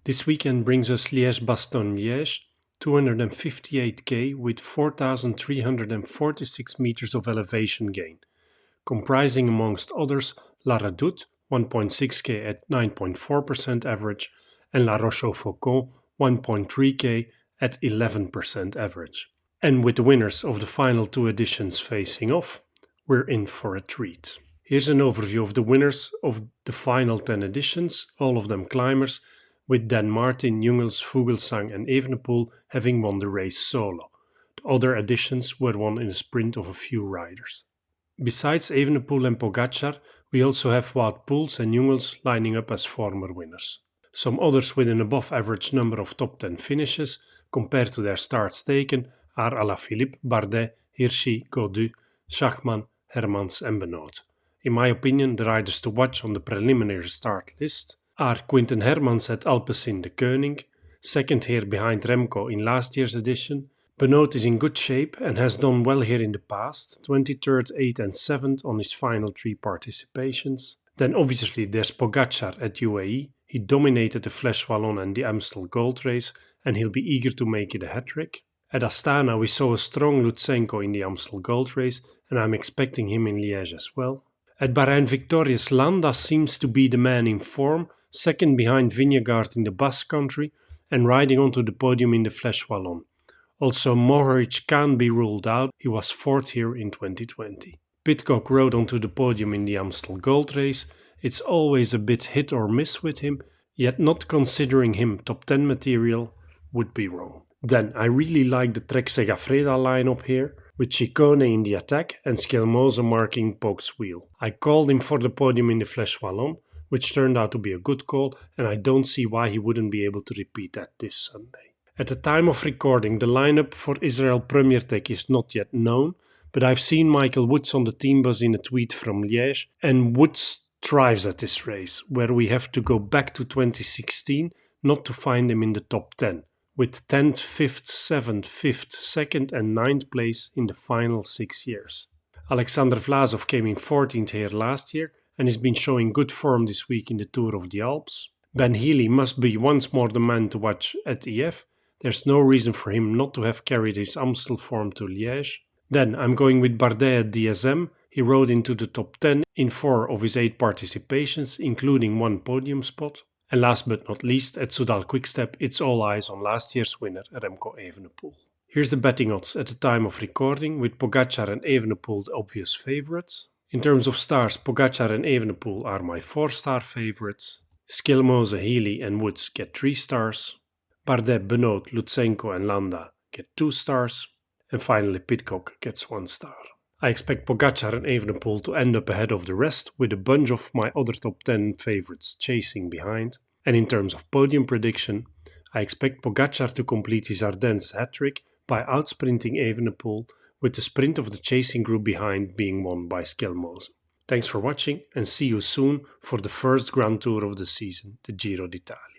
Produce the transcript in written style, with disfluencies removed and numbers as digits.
This weekend brings us Liège Bastogne Liège, 258k with 4,346 meters of elevation gain, comprising amongst others La Redoute, 1.6k at 9.4% average, and La Rochefoucauld, 1.3k at 11% average. And with the winners of the final two editions facing off, we're in for a treat. Here's an overview of the winners of the final 10 editions, all of them climbers, with Dan Martin, Jungels, Vogelsang and Evenepoel having won the race solo. The other editions were won in a sprint of a few riders. Besides Evenepoel and Pogačar, we also have Wout Poels and Jungels lining up as former winners. Some others with an above average number of top 10 finishes compared to their starts taken are Alaphilippe, Bardet, Hirschi, Gaudu, Schachmann, Hermans and Benoot. In my opinion, the riders to watch on the preliminary start list are Quinten Hermans at Alpecin de Koning, second here behind Remco in last year's edition. Benoot is in good shape and has done well here in the past, 23rd, 8th and 7th on his final 3 participations. Then obviously there's Pogačar at UAE. He dominated the Flèche Wallonne and the Amstel Gold Race and he'll be eager to make it a hat-trick. At Astana we saw a strong Lutsenko in the Amstel Gold Race and I'm expecting him in Liège as well. At Bahrain Victorious, Landa seems to be the man in form, second behind Vingegaard in the Basque Country and riding onto the podium in the Flèche Wallonne. Also Mohoric can't be ruled out, he was 4th here in 2020. Pidcock rode onto the podium in the Amstel Gold Race. It's always a bit hit or miss with him, yet not considering him top 10 material would be wrong. Then I really like the Trek Segafredo lineup here, with Ciccone in the attack and Schelmose marking Poke's wheel. I called him for the podium in the Flèche Wallonne, which turned out to be a good call, and I don't see why he wouldn't be able to repeat that this Sunday. At the time of recording, the lineup for Israel Premier Tech is not yet known, but I've seen Michael Woods on the team bus in a tweet from Liège, and Woods thrives at this race, where we have to go back to 2016 not to find him in the top 10. With 10th, 5th, 7th, 5th, 2nd and 9th place in the final 6 years. Alexander Vlasov came in 14th here last year and has been showing good form this week in the Tour of the Alps. Ben Healy must be once more the man to watch at EF. There's no reason for him not to have carried his Amstel form to Liège. Then I'm going with Bardet at DSM. He rode into the top 10 in 4 of his 8 participations, including 1 podium spot. And last but not least, at Soudal Quickstep, it's all eyes on last year's winner, Remco Evenepoel. Here's the betting odds at the time of recording, with Pogačar and Evenepoel the obvious favourites. In terms of stars, Pogačar and Evenepoel are my 4-star favourites. Schelmose, Healy and Woods get 3 stars. Bardet, Benoot, Lutsenko and Landa get 2 stars. And finally Pidcock gets 1 star. I expect Pogačar and Evenepoel to end up ahead of the rest, with a bunch of my other top 10 favourites chasing behind. And in terms of podium prediction, I expect Pogačar to complete his Ardennes hat-trick by outsprinting Evenepoel, with the sprint of the chasing group behind being won by Schelmose. Thanks for watching and see you soon for the first Grand Tour of the season, the Giro d'Italia.